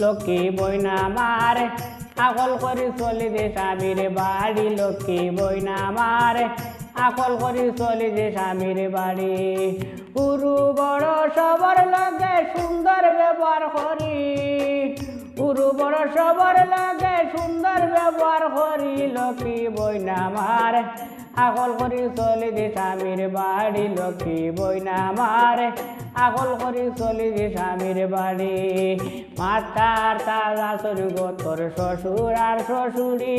Lakshmi Bruyne মারে আকল করি চলি যে স্বামীর বাড়ি লক্ষ্মী বইনা মারে আকল করি চলি যে স্বামীর বাড়ি উরু বড় সবর লগে সুন্দর ব্যবহার করি উরু বড় সবর লগে সুন্দর ব্যবহার করি লক্ষ্মী বইনা মারে আকল করি চলি যে স্বামীর বাড়ি লক্ষ্মী বইনা মারে আকল করি চলি যে স্বামীর বাড়ি মাতার তাজা চলি গোতর শ্বশুর আর শ্বশুরি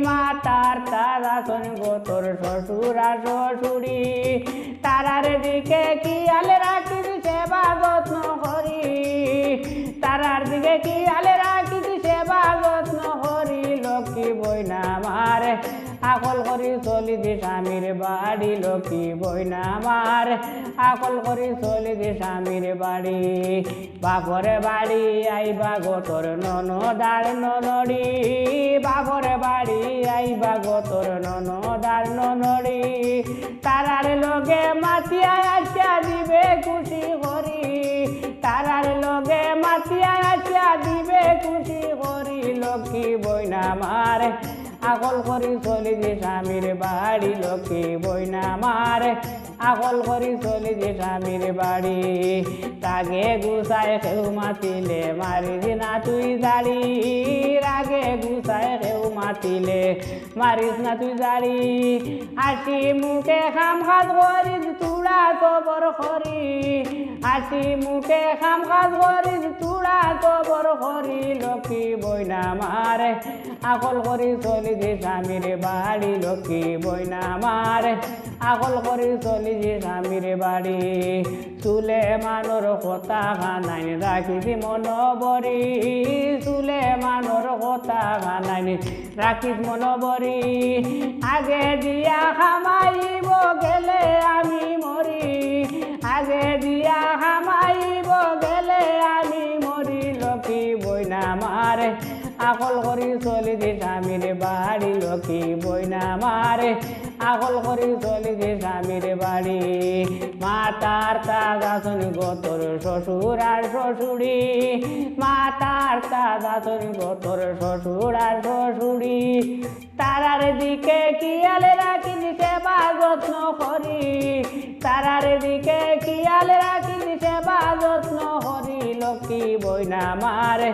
মাতার তাজা চলি গোতর শ্বশুর আর শ্বশুরি তারার দিকে খেয়াল রাখি সেবা যত্ন করি তারার দিকে খেয়াল রাখি সেবা যত্ন করি লক্ষ্মী বইনা মারে আকল করি চলি যে স্বামীর বাড়ি লক্ষ্মী বইনা মারে আকল করি চলি যে স্বামীর বাড়ি বাপরে বাড়ি আইবা গোতর ননদার ননড়ি বাপরে বাড়ি আইবা গোতর ননদার ননড়ি তারার লগে মাতিয়া আসিয়া দিবে খুশি করি তারার লগে মাতিয়া আসিয়া দিবে খুশি করি লক্ষ্মী বইনা মারে আকল করি চলি যে স্বামীর বাড়ি লক্ষ্মী বইনা মারে আকল করি চলি যে স্বামীর বাড়ি রাগে গুছায় কেউ মাতিলে মারিস না তুই জাড়ি রাগে গুছায় কেউ মাতিলে মারিস না তুই জাড়ি হাসি মুখে খাম খাজ করিস তুড়া কবর করি হাসি মুখে খাম খাজ করিস তুড়া কবর করি লক্ষ্মী বইনা মারে আকল করি চলি যে স্বামীর বাড়ি লক্ষ্মী বইনা মারে আকল করি চলি যে স্বামীর বাড়ি চুলে মানর কথা খানাইনি রাখিছি মন বরি চুলে মানর কথা খানাইনি রাখিস মন বরি আগে দিয়া খামাইব গেলে আমি মরি আগে দিয়া খামাইব গেলে আমি মরি লক্ষ্মী বইনা মারে আকল করি চলি যে স্বামীর বাড়ি লক্ষ্মী বইনা মারে আকল করি চলি যে স্বামীর বাড়ি মাতার তাজা চলি গোতর শ্বশুর আর শ্বশুরি মাতার তাজা চলি গোতর শ্বশুর আর শ্বশুরি তারার দিকে খেয়াল রাখি সেবা যত্ন করি তারার দিকে খেয়াল রাখি সেবা যত্ন করি লক্ষ্মী বইনা মারে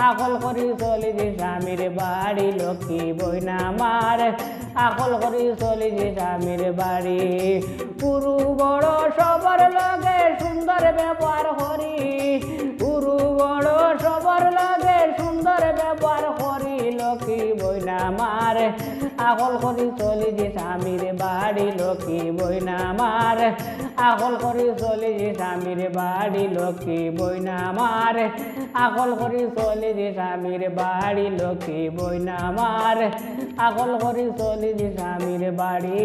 আকল করি চলি যে স্বামীর বাড়ি লক্ষ্মী বইনা মারে আকল করি চলি যে স্বামীর বাড়ি পুরু বড় সবর লগে সুন্দর ব্যবহার করি পুরু বড় সবর লগে সুন্দর ব্যবহার করি লক্ষ্মী বইনা মারে আকল করি চলি যে স্বামীর বাড়ি লক্ষ্মী বইনা মারে আকল করি চলি যে স্বামীর বাড়ি লক্ষ্মী বইনা মারে আকল করি চলি যে স্বামীর বাড়ি লক্ষ্মী বইনা মারে আকল করি চলি যে স্বামীর বাড়ি।